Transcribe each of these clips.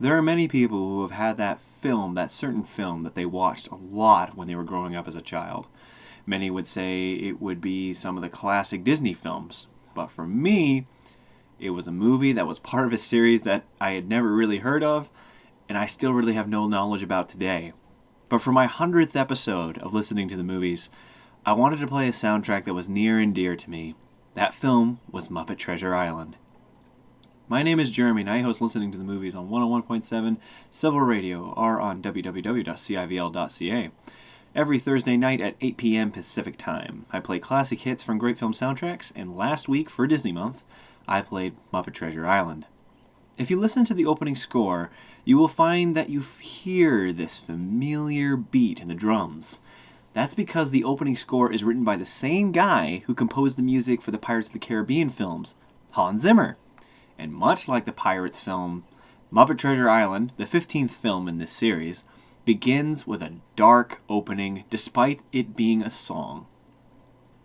There are many people who have had that film, that certain film that they watched a lot when they were growing up as a child. Many would say it would be some of the classic Disney films. But for me, it was a movie that was part of a series that I had never really heard of, and I still really have no knowledge about today. But for my 100th episode of Listening to the Movies, I wanted to play a soundtrack that was near and dear to me. That film was Muppet Treasure Island. My name is Jeremy, and I host Listening to the Movies on 101.7 Civil Radio or on www.civl.ca. Every Thursday night at 8 p.m. Pacific Time, I play classic hits from great film soundtracks, and last week, for Disney Month, I played Muppet Treasure Island. If you listen to the opening score, you will find that you hear this familiar beat in the drums. That's because the opening score is written by the same guy who composed the music for the Pirates of the Caribbean films, Hans Zimmer. And much like the Pirates film, Muppet Treasure Island, the 15th film in this series, begins with a dark opening despite it being a song.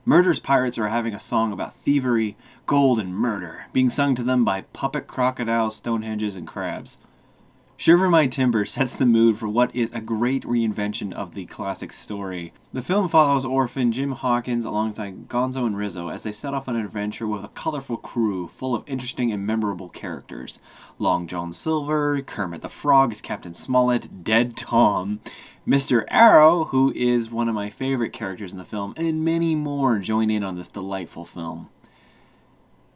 Murderous pirates are having a song about thievery, gold, and murder, being sung to them by puppet crocodiles, Stonehenges, and crabs. Shiver My Timber sets the mood for what is a great reinvention of the classic story. The film follows orphan Jim Hawkins alongside Gonzo and Rizzo as they set off on an adventure with a colorful crew full of interesting and memorable characters. Long John Silver, Kermit the Frog as Captain Smollett, Dead Tom, Mr. Arrow, who is one of my favorite characters in the film, and many more join in on this delightful film.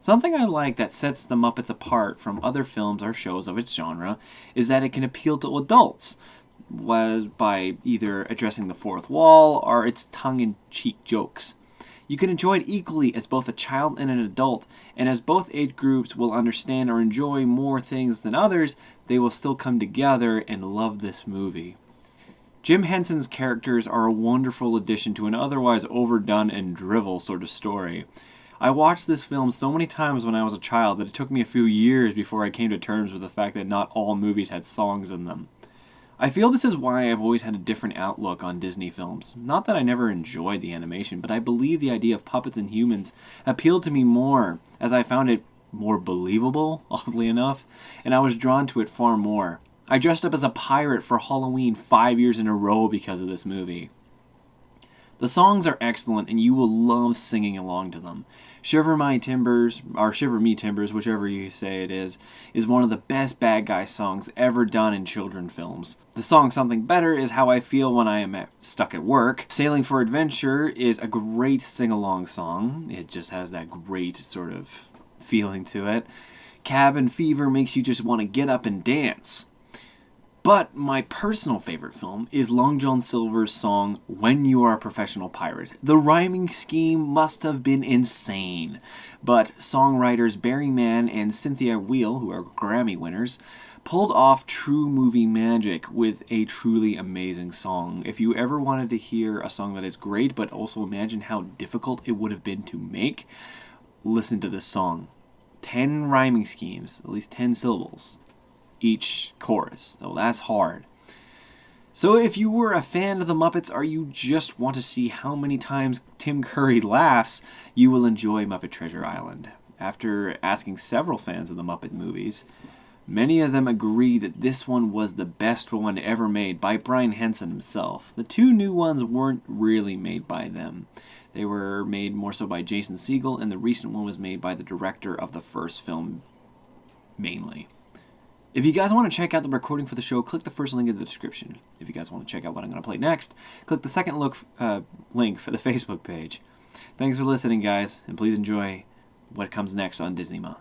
Something I like that sets the Muppets apart from other films or shows of its genre is that it can appeal to adults by either addressing the fourth wall or its tongue-in-cheek jokes. You can enjoy it equally as both a child and an adult, and as both age groups will understand or enjoy more things than others, they will still come together and love this movie. Jim Henson's characters are a wonderful addition to an otherwise overdone and drivel sort of story. I watched this film so many times when I was a child that it took me a few years before I came to terms with the fact that not all movies had songs in them. I feel this is why I've always had a different outlook on Disney films. Not that I never enjoyed the animation, but I believe the idea of puppets and humans appealed to me more, as I found it more believable, oddly enough, and I was drawn to it far more. I dressed up as a pirate for Halloween 5 years in a row because of this movie. The songs are excellent, and you will love singing along to them. Shiver My Timbers, or Shiver Me Timbers, whichever you say it is one of the best bad guy songs ever done in children's films. The song Something Better is how I feel when I am stuck at work. Sailing for Adventure is a great sing-along song. It just has that great sort of feeling to it. Cabin Fever makes you just want to get up and dance. But my personal favorite film is Long John Silver's song, When You Are a Professional Pirate. The rhyming scheme must have been insane, but songwriters Barry Mann and Cynthia Weil, who are Grammy winners, pulled off true movie magic with a truly amazing song. If you ever wanted to hear a song that is great, but also imagine how difficult it would have been to make, listen to this song. 10 rhyming schemes, at least 10 syllables. Each chorus, though that's hard. So if you were a fan of the Muppets or you just want to see how many times Tim Curry laughs, you will enjoy Muppet Treasure Island. After asking several fans of the Muppet movies, many of them agree that this one was the best one ever made by Brian Henson himself. The two new ones weren't really made by them. They were made more so by Jason Segel, and the recent one was made by the director of the first film mainly. If you guys want to check out the recording for the show, click the first link in the description. If you guys want to check out what I'm going to play next, click the second link for the Facebook page. Thanks for listening, guys, and please enjoy what comes next on Disney Month.